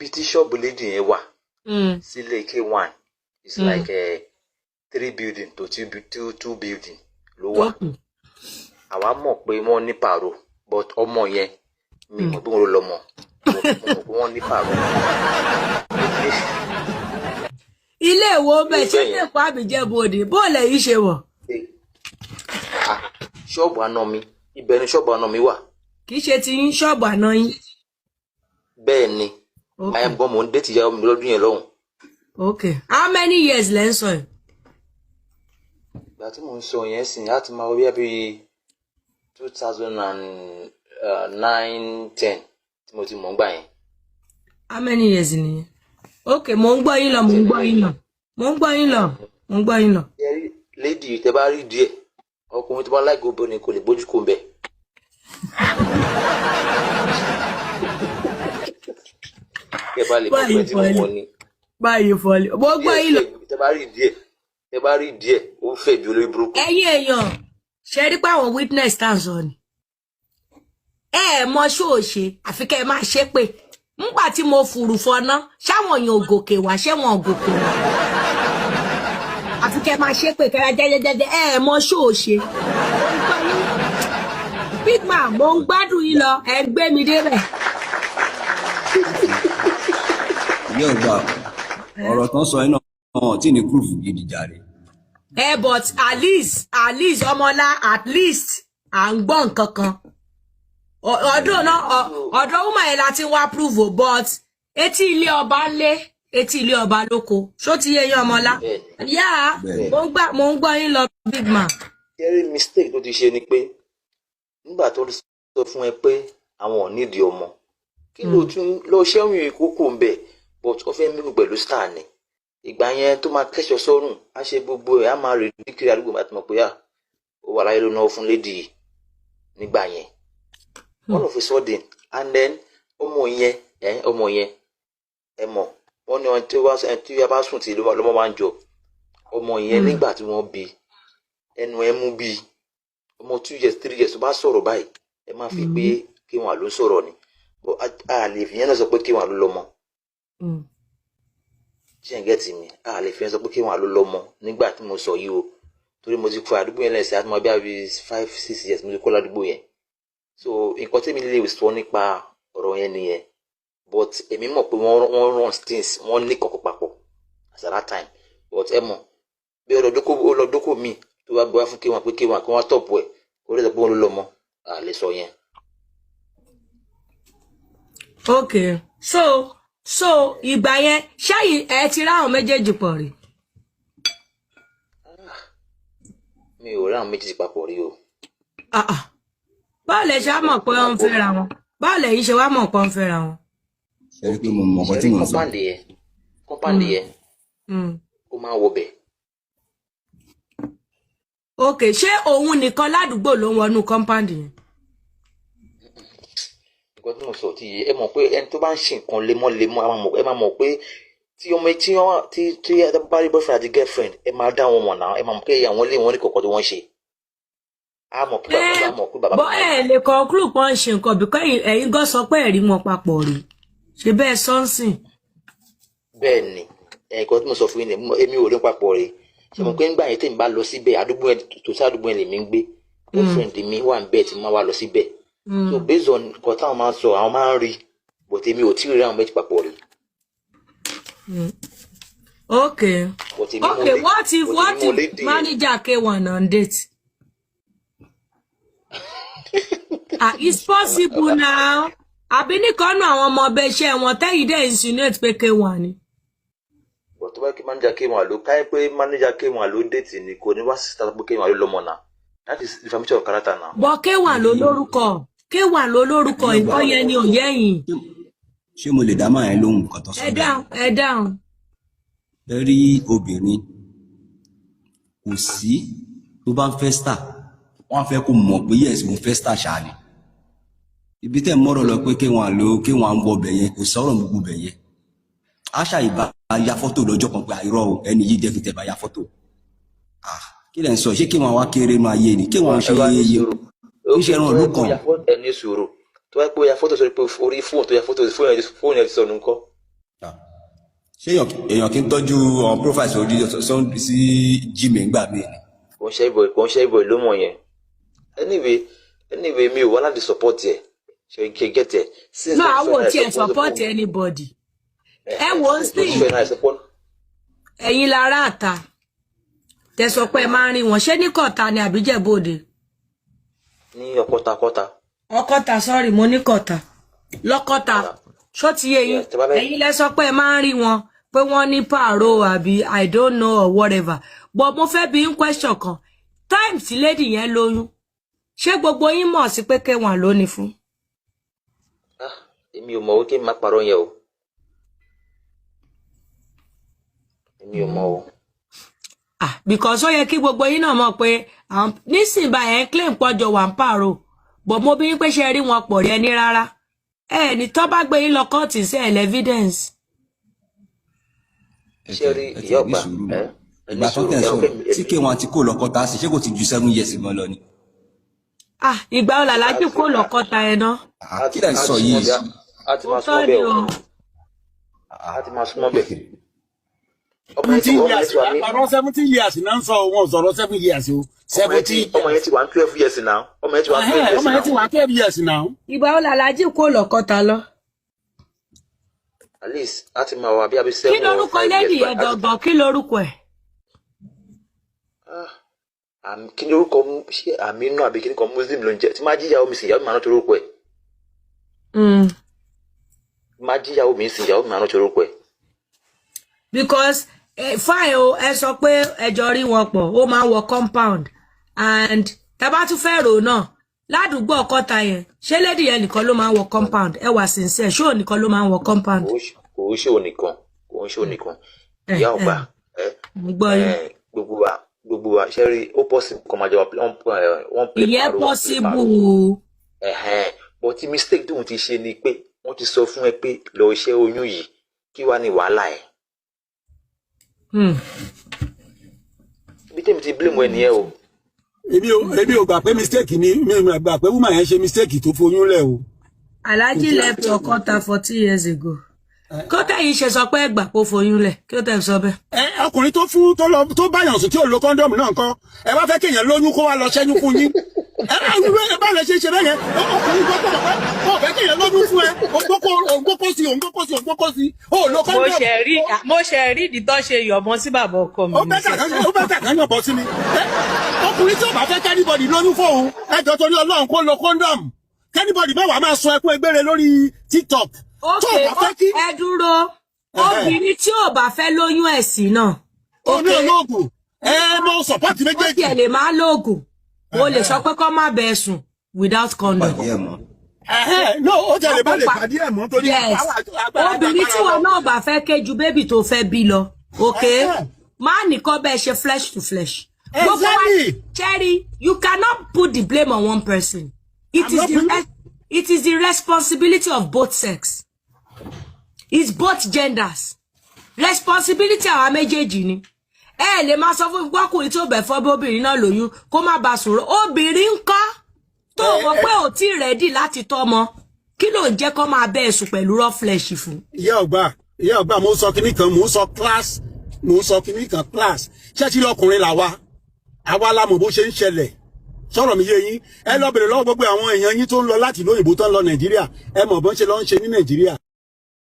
ibi tí ṣọ́ọ̀bù lady yẹn wà sílé K1 is like 3 building to 2 building ló wà. Àwa mọ̀ pé wọ́n ní pàrọ̀ but ọmọ yẹn mi mọ̀ bí wọ́n lọ mọ̀ wọ́n ní pàrọ̀. Ilé ìwò bẹ́ẹ̀ ṣe ní ẹ̀kọ́ àbíjẹ́ bòde bóòlù yìí ṣe wọ̀. Ṣọ́ọ̀bù àná mi ibẹ̀ ni ṣọ́ọ̀bù àná mi wà. Kì í ṣe ti yín ṣọ́ọ̀bù àná yín. Bẹ́ẹ̀ ni àyẹ̀mọ́ mò ń dé tìyá mi lọ́dún yẹn lọ́hùn. Okay, how many years lẹ́ ń sọ yìí? Ìgbà tí mò ń sọ yẹn sìn láti máa wí bí 2009-10 tí mo ti mọ̀ ń gbà yẹn. How many years nìyẹn? Okay, mò ń gbọ́ yín lọ, mò ń gbọ́ yín lọ. Mò ń gbọ́ yín lọ, mò ń gbọ́ yín lọ. Lady tẹ bá rí díẹ̀, ọkùnrin tó bá láì obìnrin kò lè bójú kò ń bẹ̀. Kẹ bá lè mọ̀ pé tí mo wọ̀ ni. Báyìí fọ́lé. Mo gbọ́ yín lọ. Tẹ bá rí díẹ̀, ó fẹ́ bí olórí burúkú. Ẹ̀yin èèyàn, ṣe rí pé àwọn witness tá à ń sọ ni. Mọ ṣó ṣe, àfi kẹ́ ẹ máa ṣe pé. Nígbà tí mo fùrù fọná, ṣáwọn èèyàn ògòkè wá, ṣé wọn ògòkè wá? Àfi kẹ́ ẹ máa ṣe pé kẹ́ra jẹ́jẹ́jẹ́jẹ́, mọ ṣó ṣe. Big man, mo ń gbádùn yín lọ, ẹ gbé mi débẹ̀. Yóò gbà ọ̀rọ̀ tán sọ iná ọ̀hún tí ní proof gidi jàre. But at least ọmọlá at least à ń gbọ́ nǹkan kan. Ọ̀dọ̀ woman yẹn láti wá prove but etí ilé ọba ńlé etí ilé ọba lóko ṣó ti yé yín ọmọlá. Yá mo ń gbọ́ yín lọ big man. Kẹ́rí mistake tó ti ṣe ni pé nígbà tó sọ fún ẹ pé àwọn ò nídìí ọmọ kí ló tún lọ ṣẹ́wọ̀n ìkókò ń bẹ̀ but ó fẹ́ mímú pẹ̀lú star ni ìgbà yẹn tó máa kẹ́sọ̀ sọ́rùn á ṣe gbogbo ẹ̀ á máa rè ní kiri àdúgbò àti mọ̀ pé ó wà láyé ló náà fún lady nígbà yẹn all of a sudden and then ọmọ yẹn ẹ mọ̀ wọ́n ní ọ̀n tí wọ́n bá sùn tí lọ́mọ máa ń jọ ọmọ yẹn nígbà tí wọ́n bí ẹnu ẹ mú bí ọmọ 2 years 3 years tó bá sọ̀rọ̀ báyìí ẹ máa fi pé kí wọn ló sọ̀rọ̀ ni a lè fi yẹn náà sọ pé kí wọn ló lọ́mọ ṣé ẹ̀ gẹ́tì mi a lè fi yẹn sọ pé kí wọn ló lọ́mọ nígbà tí mo sọ yìí o torí mo ti kọ àdúgbò yẹn lẹ́sẹ̀ àti mo bí i 5-6 years mo ti kọ́ ládùúgbò yẹn so nǹkan tí mi lè sọ nípa ọ̀rọ̀ yẹn nìyẹn but èmi mọ̀ pé wọ́n run things wọ́n ní kọ̀kọ̀ papọ̀ at that time but ẹ mọ̀ bí ọlọ́dọ́kọ̀ mi tó bá gbọ́ fún kí wọ́n tọ̀pù ẹ̀ kó lè sọ pé wọ́n ló lọ́mọ a lè sọ yẹn. Okay, so ìgbà yẹn ṣáyì ẹ ti ráwọn méjèèjì pọ̀ rí. Mi ò ráwọn méjèèjì papọ̀ rí o. Báwo lẹ ṣe mọ̀ pé wọ́n ń fẹ́ra wọn? Báwo lẹ yìí ṣe wá mọ̀ pé wọ́n ń fẹ́ra wọn? Ṣé rí pé mo mọ̀ ọkọ tí mo sọ. Kọ́mpáǹdì yẹn ó máa wọ bẹ̀. Okay, ṣé òun nìkan ládùúgbò ló ń wọnú kọ́mpáǹdì yẹn? Nǹkan tí mo sọ ti yé ẹ mọ̀ pé ẹni tó bá ń ṣe nǹkan lemọ́lemọ́ ẹ máa mọ̀ pé tí ọmọ tí ẹ bá rí boyfriend àti girlfriend ẹ máa dá wọn mọ̀ náà ẹ máa mọ̀ pé àwọn ilé wọn ní kọ̀ọ̀kan tí wọ́n ṣe. Bọ́ ẹ lè conclude pọ́n ń ṣe nǹkan bí ẹ̀yin gan sọ pé ẹ̀rí wọn papọ̀ rí ṣe bẹ́ẹ̀ sọ́nsìn. Bẹ́ẹ̀ ni nǹkan tí mo sọ fún yín ni èmi ò rí papọ̀ rí ṣe mọ̀ pé nígbà yẹn tí mi bá lọ síbẹ̀ àdúgbò yẹn tó sí àdúgbò yẹn lèmi ń gbé girlfriend mi wà ń bẹ́ẹ̀ tí mo máa wá lọ síbẹ̀ so based on nǹkan táwọn máa ń sọ àwọn máa ń rí but èmi ò tí ì rí àwọn méjì papọ̀ rí. Okay, what if manager K1 on date? It's possible now. Àbí nìkan náà àwọn ọmọ ọbẹ̀ iṣẹ́ wọn tẹ́yìn dẹ́ insinuate pé K1 ni. But tó bá kí manager K1 ló káyé pé manager K1 ló date ni kò ní wá sí sísá pé K1 ló lọ́mọ náà. That is defamation of character now. But K1 ló lórúkọ. K1 ló lórúkọ nǹkan yẹn ni ò yẹ́yìn. Ṣé mo lè dá máa ẹ lóhùn nǹkan tó sọ? Ẹ dáhùn. Ẹ rí obìnrin kò sí tó bá ń fẹ́ star wọ́n fẹ́ kó mọ̀ pé yes mo fẹ́ star ṣáà ni. Ibi tẹ́ mọ́rọ̀ lọ pé K1 ń wọ bẹ̀ yẹn kò sọ̀rọ̀ gbogbo bẹ̀ yẹn. Àṣà ìbá ya fọ́tò lọ́jọ́ kan pé àìrọ̀ ẹni yìí dẹ́kun tẹ̀ bá ya fọ́tò. Kí lẹ̀ ń sọ ṣé K1 wá kéré nu ayé ni K1 ṣe yeye iṣẹ́ ẹran ló kàn. Ẹni sùúrù tó wá pé ya fọ́tò sọ pé orí fóònù tó ya fóònù ẹ̀ ti sọnù ńkọ́. ṣé èèyàn kí ń tọ́jú àwọn profiles orí sí Gmail gbà mí ni. kò ń ṣe ìbò ló mọ̀ yẹn anyway mi ò wá láti support ẹ ṣe get ẹ. no àwọn ò tiẹ̀ support anybody. ẹ wò ó sí ẹ̀yin lára àta tẹ sọ pé ẹ máa ń rí wọn ṣé ní Kọ̀tà ni àbí Ìjẹ̀bú-Òde. ní Ọ̀kọ̀tà sorry mo ní Kọ̀tà lọ́kọ̀tà ṣó ti yé yín ẹ̀yin lẹ sọ pé ẹ máa ń rí wọn pé wọ́n ní pààrọ̀ àbí I don't know or whatever but mo fẹ́ bi yín question kan time tí lady yẹn lóyún ṣé gbogbo yín mọ̀ sí pé K1 ló ní fún. èmi ò mọ̀ wípé má parọ́ yẹn o èmi ò mọ̀ o. Because ó yẹ kí gbogbo yín náà mọ̀ pé nísìnyí báyẹn claim pọ́jọ wà ń pààrọ̀ but mo bí yín pé ṣe rí wọn pọ̀ rí ẹni rárá ní tó bá gbé yín lọ kóòtù sí evidence. ṣe rí ìyá ọgbà ìgbà tó tẹ̀ sọ tí K1 ti kó lọ́kọ́ta sí ṣé kò ti ju 7 years gan lọ ni. ìgbà wo làlájì kó lọ́kọ́ta ẹ̀ náà. kí lẹ̀ ń sọ yìí. a ti máa súnmọ́ bẹ́ẹ̀ o a ti máa súnmọ́ bẹ́ẹ̀. 17 years náà ń sọ wọn sọ̀rọ̀ 7 years o. 17. ọmọ yẹn ti wà 12 years now. ọmọ yẹn ti wà 12 years now. ìgbà wo làlájì kó lọ́kọ́ta lọ. at least a ti máa wà bí abẹ́ 7 or 5 years. kí lorúkọ lẹ́dí ẹ̀ gangan kí lorúkọ ẹ̀. kí ni orúkọ ṣé Àmínú àbí kí ni kan Muslim ló ń jẹ tí máa jíyàwó mi sí ìyàwó mi máa ń tó orúkọ ẹ̀. máa jíyàwó mi sí ìyàwó mi máa ń tó orúkọ ẹ̀. because fine o ẹ sọ pé ẹjọ rí wọn pọ̀ ó máa ń wọ compound and tàbá tún fẹ́ rò náà ládùúgbò Ọ̀kọ̀tà yẹn ṣé lady yẹn nìkan ló máa ń wọ compound ẹ wà sincere ṣé òun nìkan ló máa ń wọ compound. kò ń ṣe òun nìkan ìyá ọgbà gbogbo wa ṣe rí ó possible kọ́ máa jẹ́ wọ́n play ìyẹn possible. but tí mistake tóun ti ṣe ni pé wọ́n ti sọ fún ẹ pé lọ ṣẹ́ oyún yìí kí wàá ní wàhálà ẹ̀. ibi tẹ́mi ti blame ẹ nìyẹn o. èmi ò gbà pé mistake ni mi ò gbà pé woman yẹn ṣe mistake tó foyún lẹ̀ o. Alhaji left Ọ̀kọ̀tà 40 years ago. Kọ́tà yìí ṣe sọ pé ẹgbà kó foyún lẹ̀ kí ó tẹ̀ sọ bẹ́ẹ̀. Ọkùnrin tó báyàn sùn tí ò lo kọ́ńdọ̀mù náà kọ́ ẹ bá fẹ́ kéèyàn lóyún kó wá lọ ṣẹ́yún fún yín. ẹ bá lè ṣe bẹ́ẹ̀ yẹn ọkùnrin tó kọ́ fẹ́ kéèyàn lóyún fún ẹ ògbókó sí ò lo kọ́ńdọ̀mù. mo ṣe rí ìdí tó ṣe yọ̀bọ̀n sí bàbá ọkọ mi. ó bẹ́ẹ̀ kàn yọ̀bọ̀n sí mi. Ọkùnrin tí ò bá fẹ́ kẹ́nìbọ̀dì lóyún fóun ẹjọ́ torí Ọlọ́run kó lo kọ́ńdọ̀mù kẹ́nìbọ̀dì bá wà máa sọ ẹkún egbére lórí TikTok. ẹ dúró obìnrin tí ò bá fẹ́ lóyún ẹ̀sìn náà. ó ní olóògùn mo support méjèèjì. ó tiẹ̀ lè máa lóògùn o lè sọ pé kó má bẹ́ẹ̀ sùn without condom. no ó jẹ́ lè bá lè pàdé ẹ̀ mọ́ torí obìnrin tí wọn náà bá fẹ́ kéjú bébì tó fẹ́ bí lọ má nìkan bẹ́ẹ̀ ṣe flesh to flesh. gbogbo wa Cherry you cannot put the blame on one person. It is the responsibility of both sex. It's both genders. Responsibility àwa méjèèjì ni. Ẹ lè máa sọ fún ọkùnrin tí ó bẹ̀ fọ́ bí obìnrin náà lóyún kó má bá sọ̀rọ̀. Obìnrin ńkọ́ tó mọ̀ pé ò tí ready láti tọ́mọ. Kí ló ń jẹ́ kó máa bẹ́ ẹ̀sùn pẹ̀lú raw flesh fún? Ìyá ọgbà mo sọ kinní kan mo sọ class. Ṣé ti ọkùnrin làwa? Àwa la mọ̀ bó ṣe ń ṣẹlẹ̀. Sọ̀rọ̀ mi yé yín ẹ lọ bèrè lọ́wọ́ gbogbo àwọn èèyàn yín tó ń lọ láti lóyìnbó tó ń lọ Nàìjíríà ẹ mọ̀ bọ́n ṣe lọ ń ṣe ní Nàìjíríà.